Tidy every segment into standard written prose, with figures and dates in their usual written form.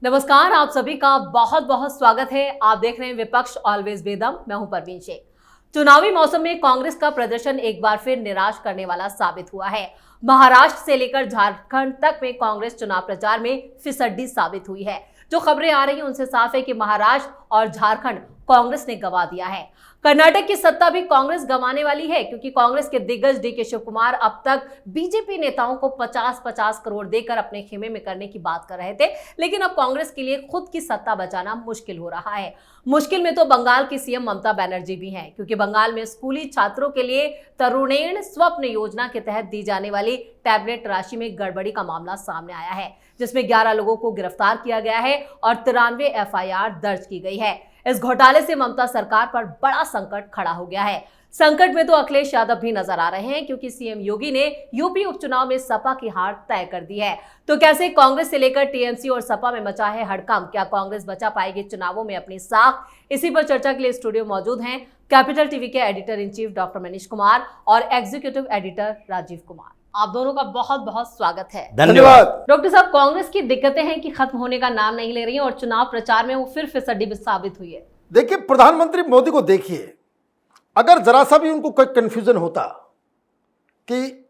नमस्कार, आप सभी का बहुत बहुत स्वागत है। आप देख रहे हैं विपक्ष ऑलवेज बेदम। मैं हूं परवीन शेख। चुनावी मौसम में कांग्रेस का प्रदर्शन एक बार फिर निराश करने वाला साबित हुआ है। महाराष्ट्र से लेकर झारखंड तक में कांग्रेस चुनाव प्रचार में फिसड्डी साबित हुई है। जो खबरें आ रही हैं उनसे साफ है कि महाराष्ट्र और झारखंड कांग्रेस ने गंवा दिया है। कर्नाटक की सत्ता भी कांग्रेस गंवाने वाली है, क्योंकि कांग्रेस के दिग्गज डीके शिव कुमार अब तक बीजेपी नेताओं को 50-50 करोड़ देकर अपने खेमे में करने की बात कर रहे थे, लेकिन अब कांग्रेस के लिए खुद की सत्ता बचाना मुश्किल हो रहा है। मुश्किल में तो बंगाल की सीएम ममता बनर्जी भी हैं, क्योंकि बंगाल में स्कूली छात्रों के लिए तरुणेण स्वप्न योजना के तहत दी जाने वाली टैबलेट राशि में गड़बड़ी का मामला सामने आया है, जिसमें 11 लोगों को गिरफ्तार किया गया है और 93 एफआईआर दर्ज की गई है। इस घोटाले से ममता सरकार पर बड़ा संकट खड़ा हो गया है। संकट में तो अखिलेश यादव भी नजर आ रहे हैं, क्योंकि सीएम योगी ने यूपी उपचुनाव में सपा की हार तय कर दी है। तो कैसे कांग्रेस से लेकर टीएमसी और सपा में मचा है हड़कंप? क्या कांग्रेस बचा पाएगी चुनावों में अपनी साख? इसी पर चर्चा के लिए स्टूडियो मौजूद हैं कैपिटल टीवी के editor in chief doctor Manish Kumar और एग्जीक्यूटिव एडिटर राजीव कुमार। आप दोनों का बहुत बहुत स्वागत है। धन्यवाद। डॉक्टर साहब, कांग्रेस की दिक्कतें हैं कि खत्म होने का नाम नहीं ले रही है और चुनाव प्रचार में वो फिर फिसड्डी साबित हुई है। देखिए, प्रधानमंत्री मोदी को देखिए, अगर जरा सा भी उनको कोई कंफ्यूजन होता कि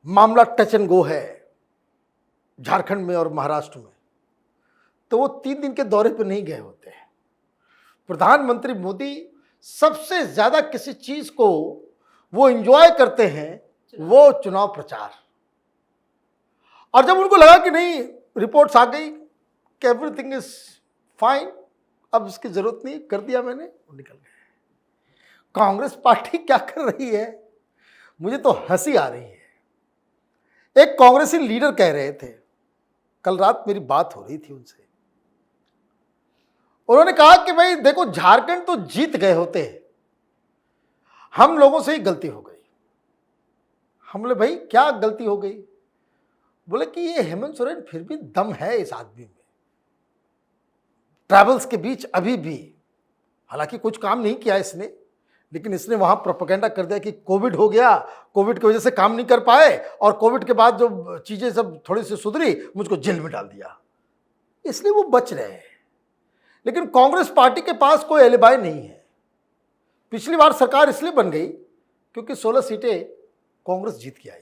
मामला टच एंड गो है झारखंड में और महाराष्ट्र में, तो वो 3 दिन के दौरे पर नहीं गए होते हैं। प्रधानमंत्री मोदी सबसे ज्यादा किसी चीज को वो एंजॉय करते हैं, वो चुनाव प्रचार। और जब उनको लगा कि नहीं, रिपोर्ट्स आ गई कि एवरीथिंग इज फाइन, अब इसकी जरूरत नहीं, कर दिया मैंने, वो निकल गए। कांग्रेस पार्टी क्या कर रही है, मुझे तो हंसी आ रही है। एक कांग्रेसी लीडर कह रहे थे, कल रात मेरी बात हो रही थी उनसे, उन्होंने कहा कि भाई देखो, झारखंड तो जीत गए होते, हम लोगों से ही गलती हो गई। हम बोले भाई क्या गलती हो गई? बोले कि ये हेमंत सोरेन फिर भी दम है इस आदमी में, ट्रैवल्स के बीच अभी भी, हालांकि कुछ काम नहीं किया इसने, लेकिन इसने वहां प्रोपेगेंडा कर दिया कि कोविड हो गया, कोविड की वजह से काम नहीं कर पाए, और कोविड के बाद जो चीजें सब थोड़ी सी सुधरी, मुझको जेल में डाल दिया। इसलिए वो बच रहे हैं। लेकिन कांग्रेस पार्टी के पास कोई एलिबाई नहीं है। पिछली बार सरकार इसलिए बन गई क्योंकि 16 सीटें कांग्रेस जीत के आई।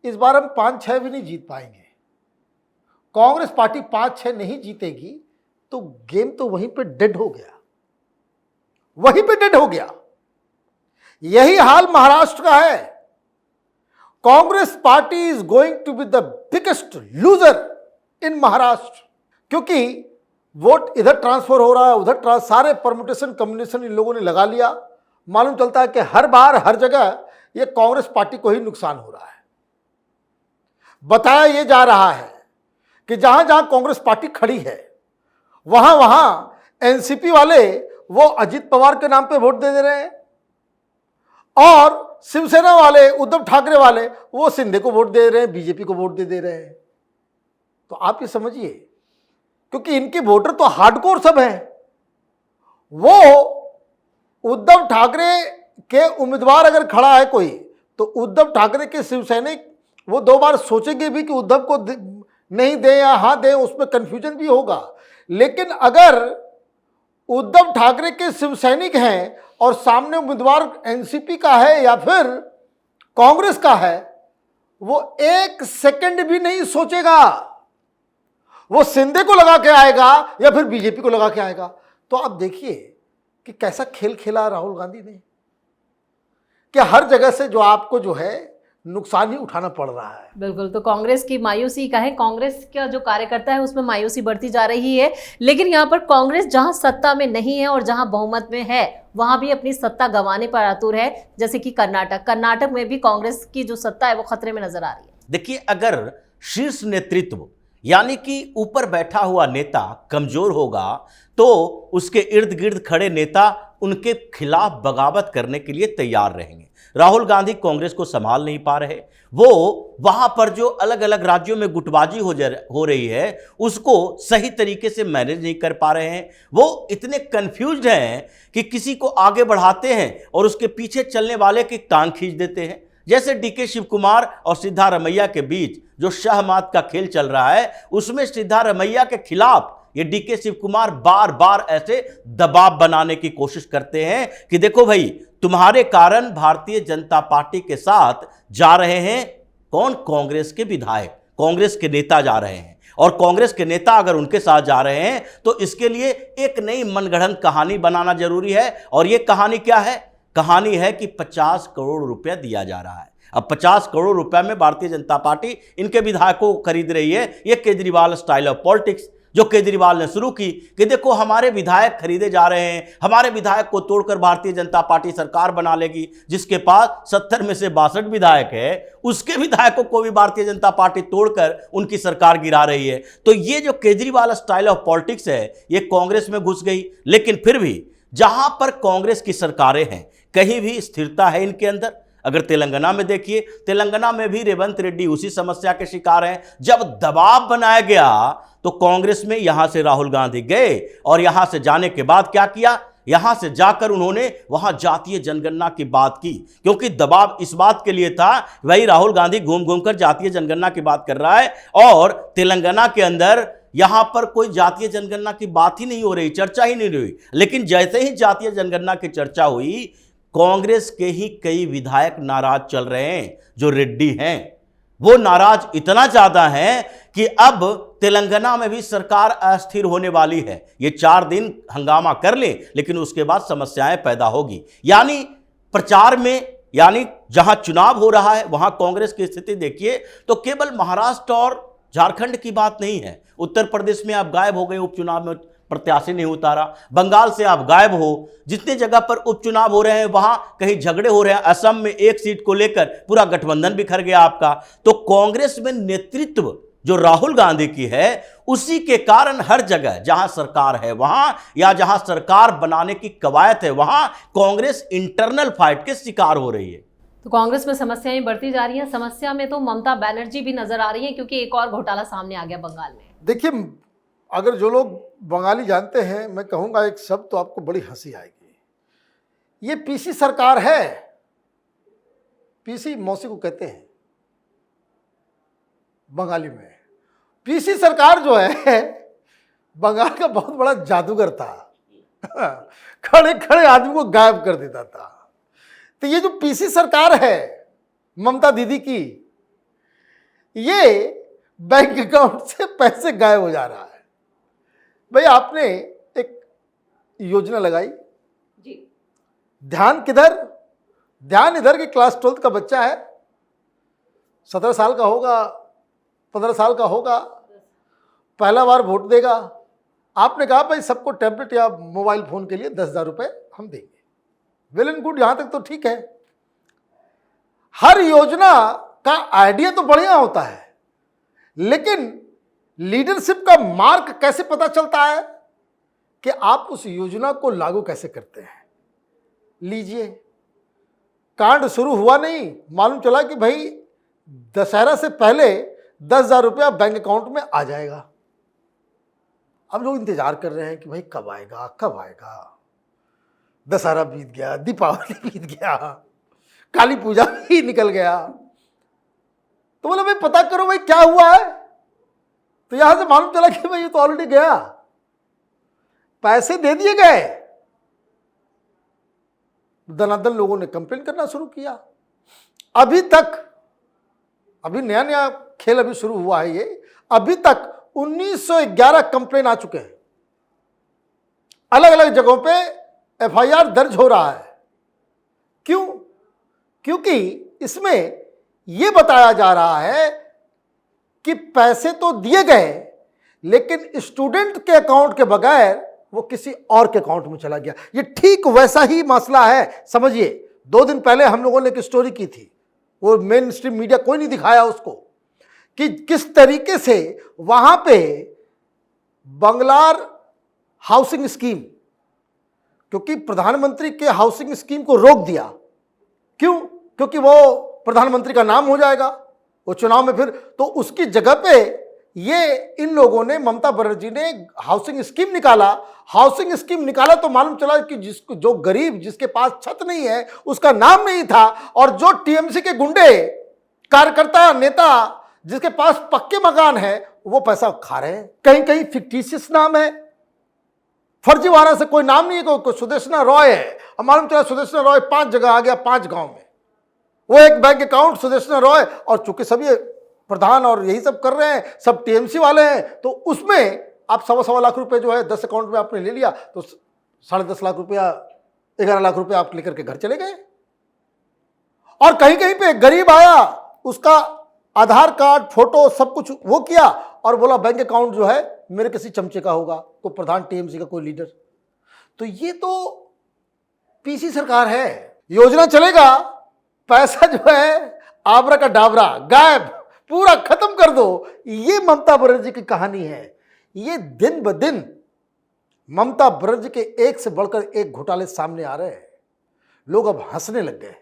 इस बार हम 5-6 भी नहीं जीत पाएंगे। कांग्रेस पार्टी 5-6 नहीं जीतेगी तो गेम तो वहीं पे डेड हो गया, वहीं पे डेड हो गया। यही हाल महाराष्ट्र का है। Congress party is going to be the biggest loser in Maharashtra, क्योंकि वोट इधर ट्रांसफर हो रहा है, उधर सारे परमुटेशन कम्युनिकेशन इन लोगों ने लगा लिया। मालूम चलता है कि हर बार हर जगह ये कांग्रेस पार्टी को ही नुकसान हो रहा है। बताया यह जा रहा है कि जहां जहां कांग्रेस पार्टी खड़ी है, वहां वहां एनसीपी वाले वो अजित पवार के नाम पे वोट दे रहे हैं, और शिवसेना वाले, उद्धव ठाकरे वाले, वो शिंदे को वोट दे रहे हैं, बीजेपी को वोट दे रहे हैं। तो आप ये समझिए, क्योंकि इनके वोटर तो हार्डकोर सब हैं। वो उद्धव ठाकरे के उम्मीदवार अगर खड़ा है कोई, तो उद्धव ठाकरे के शिवसैनिक वो 2 बार सोचेंगे भी कि उद्धव को नहीं दे या हाँ दे, उसमें कंफ्यूजन भी होगा। लेकिन अगर उद्धव ठाकरे के शिवसैनिक हैं और सामने उम्मीदवार एनसीपी का है या फिर कांग्रेस का है, वो 1 सेकंड भी नहीं सोचेगा, वो शिंदे को लगा के आएगा या फिर बीजेपी को लगा के आएगा। तो आप देखिए कि कैसा खेल खेला राहुल गांधी ने, कि हर जगह से जो आपको जो है नुकसान ही उठाना पड़ रहा है। बिल्कुल। तो कांग्रेस की मायूसी का है, कांग्रेस का जो कार्यकर्ता है उसमें मायूसी बढ़ती जा रही है। लेकिन यहाँ पर कांग्रेस जहां सत्ता में नहीं है और जहां बहुमत में है, वहां भी अपनी सत्ता गंवाने पर आतुर है। जैसे कि कर्नाटक में भी कांग्रेस की जो सत्ता है वो खतरे में नजर आ रही है। देखिए, अगर शीर्ष नेतृत्व यानी कि ऊपर बैठा हुआ नेता कमजोर होगा, तो उसके इर्द गिर्द खड़े नेता उनके खिलाफ बगावत करने के लिए तैयार रहेंगे। राहुल गांधी कांग्रेस को संभाल नहीं पा रहे। वो वहां पर जो अलग अलग राज्यों में गुटबाजी हो रही है, उसको सही तरीके से मैनेज नहीं कर पा रहे हैं। वो इतने कंफ्यूज्ड हैं कि किसी को आगे बढ़ाते हैं और उसके पीछे चलने वाले की टांग खींच देते हैं। जैसे डीके शिव कुमार और सिद्धारमैया के बीच जो शाहमात का खेल चल रहा है, उसमें सिद्धारमैया के खिलाफ ये डीके शिव कुमार बार बार ऐसे दबाव बनाने की कोशिश करते हैं कि देखो भाई, तुम्हारे कारण भारतीय जनता पार्टी के साथ जा रहे हैं कौन? कांग्रेस के विधायक, कांग्रेस के नेता जा रहे हैं, और कांग्रेस के नेता अगर उनके साथ जा रहे हैं तो इसके लिए एक नई मनगढ़ंत कहानी बनाना जरूरी है। और यह कहानी क्या है? कहानी है कि 50 करोड़ रुपया दिया जा रहा है। अब 50 करोड़ रुपए में भारतीय जनता पार्टी इनके विधायकों को खरीद रही है। यह केजरीवाल स्टाइल ऑफ पॉलिटिक्स जो केजरीवाल ने शुरू की कि देखो हमारे विधायक खरीदे जा रहे हैं, हमारे विधायक को तोड़कर भारतीय जनता पार्टी सरकार बना लेगी। जिसके पास 70 में से 62 विधायक है, उसके विधायकों को भी भारतीय जनता पार्टी तोड़कर उनकी सरकार गिरा रही है। तो ये जो केजरीवाल स्टाइल ऑफ पॉलिटिक्स है, ये कांग्रेस में घुस गई। लेकिन फिर भी जहां पर कांग्रेस की सरकारें हैं, कहीं भी स्थिरता है इनके अंदर। अगर तेलंगाना में देखिए, तेलंगाना में भी रेवंत रेड्डी उसी समस्या के शिकार हैं। जब दबाव बनाया गया तो कांग्रेस में यहां से राहुल गांधी गए, और यहां से जाने के बाद क्या किया? यहां से जाकर उन्होंने वहां जातीय जनगणना की बात की, क्योंकि दबाव इस बात के लिए था भाई राहुल गांधी घूम घूम कर जातीय जनगणना की बात कर रहा है, और तेलंगाना के अंदर यहां पर कोई जातीय जनगणना की बात ही नहीं हो रही, चर्चा ही नहीं हुई। लेकिन जैसे ही जातीय जनगणना की चर्चा हुई, कांग्रेस के ही कई विधायक नाराज चल रहे हैं। जो रेड्डी हैं वो नाराज इतना ज्यादा है कि अब तेलंगाना में भी सरकार अस्थिर होने वाली है। ये 4 दिन हंगामा कर ले, लेकिन उसके बाद समस्याएं पैदा होगी। यानी प्रचार में, यानी जहां चुनाव हो रहा है वहां कांग्रेस की स्थिति देखिए तो केवल महाराष्ट्र और झारखंड की बात नहीं है। उत्तर प्रदेश में आप गायब हो गए, उपचुनाव में प्रत्याशी नहीं उतारा। बंगाल से आप गायब हो, जितने जगह पर उपचुनाव हो रहे हैं वहां कहीं झगड़े हो रहे हैं। असम में एक सीट को लेकर पूरा गठबंधन बिखर गया आपका। तो कांग्रेस में नेतृत्व जो राहुल गांधी की है, उसी के कारण हर जगह जहां सरकार है वहां, या जहां सरकार बनाने की कवायद है वहां, कांग्रेस इंटरनल फाइट के शिकार हो रही है। तो कांग्रेस में समस्याएं बढ़ती जा रही हैं। समस्या में तो ममता बनर्जी भी नजर आ रही हैं, क्योंकि एक और घोटाला सामने आ गया बंगाल में। देखिए, अगर जो लोग बंगाली जानते हैं, मैं कहूँगा एक शब्द तो आपको बड़ी हंसी आएगी। ये पीसी सरकार है। पीसी मौसी को कहते हैं बंगाली में। पीसी सरकार जो है बंगाल का बहुत बड़ा जादूगर था। खड़े खड़े आदमी को गायब कर देता था। तो ये जो पीसी सरकार है ममता दीदी की, ये बैंक अकाउंट से पैसे गायब हो जा रहा है। भाई आपने एक योजना लगाई जी, ध्यान किधर? ध्यान इधर कि क्लास 12 का बच्चा है, 17 साल का होगा, 15 साल का होगा, पहला बार वोट देगा। आपने कहा भाई सबको टैबलेट या मोबाइल फोन के लिए 10,000 रुपये हम देंगे। वेल एंड गुड, यहां तक तो ठीक है। हर योजना का आइडिया तो बढ़िया होता है, लेकिन लीडरशिप का मार्क कैसे पता चलता है कि आप उस योजना को लागू कैसे करते हैं? लीजिए, कांड शुरू हुआ नहीं, मालूम चला कि भाई दशहरा से पहले 10,000 रुपया बैंक अकाउंट में आ जाएगा। अब लोग इंतजार कर रहे हैं कि भाई कब आएगा कब आएगा। दशहरा बीत गया, दीपावली बीत गया, काली पूजा भी निकल गया। तो बोला भाई पता करो भाई क्या हुआ है। तो यहां से मालूम चला कि भाई ये तो ऑलरेडी गया, पैसे दे दिए गए। दनादन लोगों ने कंप्लेन करना शुरू किया। अभी तक, अभी नया नया खेल अभी शुरू हुआ है ये, अभी तक 1911 कंप्लेन आ चुके हैं। अलग अलग जगहों पे एफआईआर दर्ज हो रहा है। क्यों? क्योंकि इसमें यह बताया जा रहा है कि पैसे तो दिए गए, लेकिन स्टूडेंट के अकाउंट के बगैर वो किसी और के अकाउंट में चला गया। ये ठीक वैसा ही मसला है। समझिए, 2 दिन पहले हम लोगों ने एक स्टोरी की थी, वो मेन स्ट्रीम मीडिया कोई नहीं दिखाया उसको, कि किस तरीके से वहां पे बंगलार हाउसिंग स्कीम, क्योंकि प्रधानमंत्री के हाउसिंग स्कीम को रोक दिया। क्यों? क्योंकि वो प्रधानमंत्री का नाम हो जाएगा वो चुनाव में फिर, तो उसकी जगह पे ये इन लोगों ने, ममता बनर्जी ने हाउसिंग स्कीम निकाला। हाउसिंग स्कीम निकाला तो मालूम चला कि जिसको, जो गरीब, जिसके पास छत नहीं है, उसका नाम नहीं था, और जो टीएमसी के गुंडे, कार्यकर्ता, नेता, जिसके पास पक्के मकान है, वो पैसा खा रहे हैं। कहीं कहीं फिक्टिशियस नाम है, फर्जीवाड़ा से कोई नाम नहीं है, कोई सुदेशना रॉय है, अब मालूम चला सुदेशना रॉय 5 जगह आ गया, 5 गांव में। वो एक बैंक अकाउंट सुदेशना रॉय, और चूंकि सभी प्रधान और यही सब कर रहे हैं, सब टीएमसी वाले हैं, तो उसमें आप 1.25 लाख रुपए जो है 10 अकाउंट में आपने ले लिया, तो 10.5 लाख रुपया, 11 लाख रुपया आप लेकर के घर चले गए। और कहीं कहीं पे गरीब आया, उसका आधार कार्ड, फोटो, सब कुछ वो किया, और बोला बैंक अकाउंट जो है मेरे किसी चमचे का होगा, कोई प्रधान टीएमसी का कोई लीडर। तो ये तो पीसी सरकार है। योजना चलेगा, पैसा जो है आबरा का डाबरा, गायब, पूरा खत्म कर दो। ये ममता बनर्जी की कहानी है। ये दिन ब दिन ममता बनर्जी के एक से बढ़कर एक घोटाले सामने आ रहे हैं। लोग अब हंसने लग गए।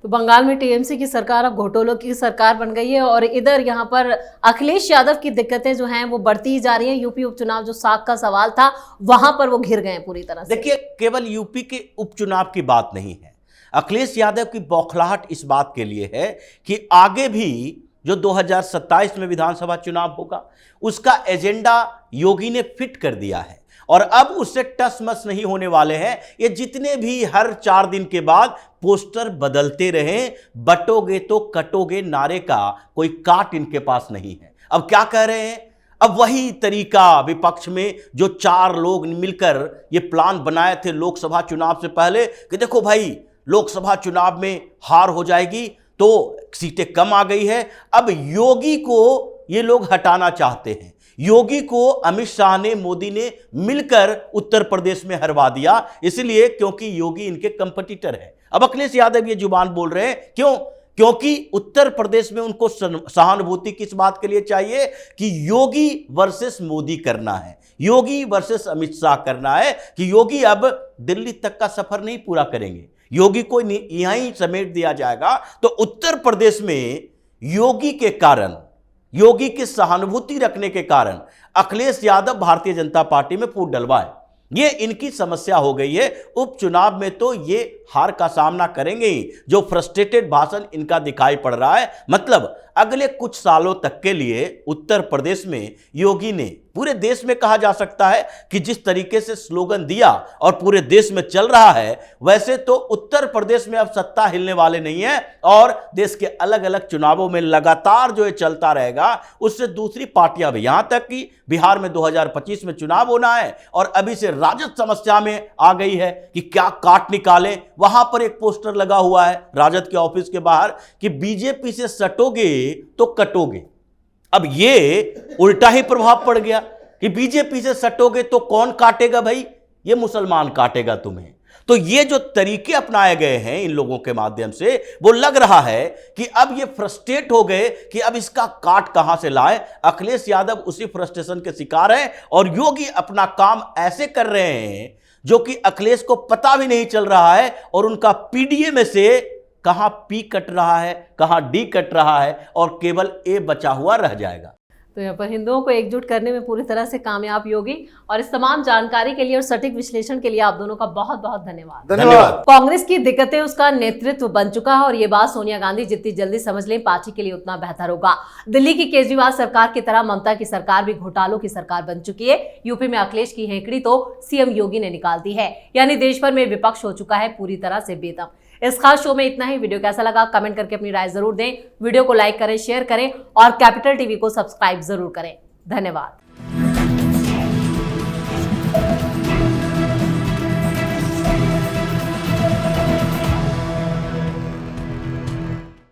तो बंगाल में टीएमसी की सरकार अब घोटालों की सरकार बन गई है, और इधर यहाँ पर अखिलेश यादव की दिक्कतें जो हैं वो बढ़ती ही जा रही हैं। यूपी उपचुनाव जो साख का सवाल था, वहां पर वो घिर गए पूरी तरह से। देखिए, केवल यूपी के उपचुनाव की बात नहीं है। अखिलेश यादव की बौखलाहट इस बात के लिए है कि आगे भी जो 2027 में विधानसभा चुनाव होगा, उसका एजेंडा योगी ने फिट कर दिया है, और अब उससे टस मस नहीं होने वाले हैं। ये जितने भी हर 4 दिन के बाद पोस्टर बदलते रहे, बटोगे तो कटोगे नारे का कोई काट इनके पास नहीं है। अब क्या कह रहे हैं? अब वही तरीका विपक्ष में जो 4 लोग मिलकर ये प्लान बनाए थे लोकसभा चुनाव से पहले कि देखो भाई, लोकसभा चुनाव में हार हो जाएगी तो सीटें कम आ गई है। अब योगी को ये लोग हटाना चाहते हैं। योगी को अमित शाह ने, मोदी ने मिलकर उत्तर प्रदेश में हरवा दिया, इसलिए क्योंकि योगी इनके कंपटीटर है। अब अखिलेश यादव ये जुबान बोल रहे हैं, क्यों? क्योंकि उत्तर प्रदेश में उनको सहानुभूति किस बात के लिए चाहिए कि योगी वर्सेस मोदी करना है, योगी वर्सेस अमित शाह करना है, कि योगी अब दिल्ली तक का सफर नहीं पूरा करेंगे, योगी को यहां ही समेट दिया जाएगा। तो उत्तर प्रदेश में योगी के कारण, योगी की सहानुभूति रखने के कारण अखिलेश यादव भारतीय जनता पार्टी में फूट डलवाए। ये इनकी समस्या हो गई है। उपचुनाव में तो ये हार का सामना करेंगे ही। जो फ्रस्ट्रेटेड भाषण इनका दिखाई पड़ रहा है, मतलब अगले कुछ सालों तक के लिए उत्तर प्रदेश में योगी ने, पूरे देश में कहा जा सकता है कि जिस तरीके से स्लोगन दिया और पूरे देश में चल रहा है, वैसे तो उत्तर प्रदेश में अब सत्ता हिलने वाले नहीं है, और देश के अलग अलग चुनावों में लगातार जो ये चलता रहेगा, उससे दूसरी पार्टियां भी, यहां तक कि बिहार में 2025 में चुनाव होना है और अभी से राजद समस्या में आ गई है कि क्या काट निकालें। वहां पर एक पोस्टर लगा हुआ है राजद के ऑफिस के बाहर कि बीजेपी से सटोगे तो कटोगे। अब ये उल्टा ही प्रभाव पड़ गया कि बीजेपी से सटोगे तो कौन काटेगा भाई? ये मुसलमान काटेगा तुम्हें। तो ये जो तरीके अपनाए गए हैं इन लोगों के माध्यम से, वो लग रहा है कि अब ये फ्रस्ट्रेट हो गए कि अब इसका काट कहां से लाए। अखिलेश यादव उसी फ्रस्ट्रेशन के शिकार हैं, और योगी अपना काम ऐसे कर रहे हैं जो कि अखिलेश को पता भी नहीं चल रहा है, और उनका पीडीए में से कहां पी कट रहा है, कहां डी कट रहा है, और केवल ए बचा हुआ रह जाएगा। तो यहाँ पर हिंदुओं को एकजुट करने में पूरी तरह से कामयाब योगी। और इस तमाम जानकारी के लिए और सटीक विश्लेषण के लिए आप दोनों का बहुत बहुत धन्यवाद। कांग्रेस की दिक्कतें उसका नेतृत्व बन चुका है, और ये बात सोनिया गांधी जितनी जल्दी समझ लें, पार्टी के लिए उतना बेहतर होगा। दिल्ली की केजरीवाल सरकार की तरह ममता की सरकार भी घोटालों की सरकार बन चुकी है। यूपी में अखिलेश की हेकड़ी तो सीएम योगी ने निकाल दी है, यानी देश भर में विपक्ष हो चुका है पूरी तरह से बेदम। इस खास शो में इतना ही। वीडियो कैसा लगा कमेंट करके अपनी राय जरूर दें। वीडियो को लाइक करें, शेयर करें, और कैपिटल टीवी को सब्सक्राइब जरूर करें। धन्यवाद।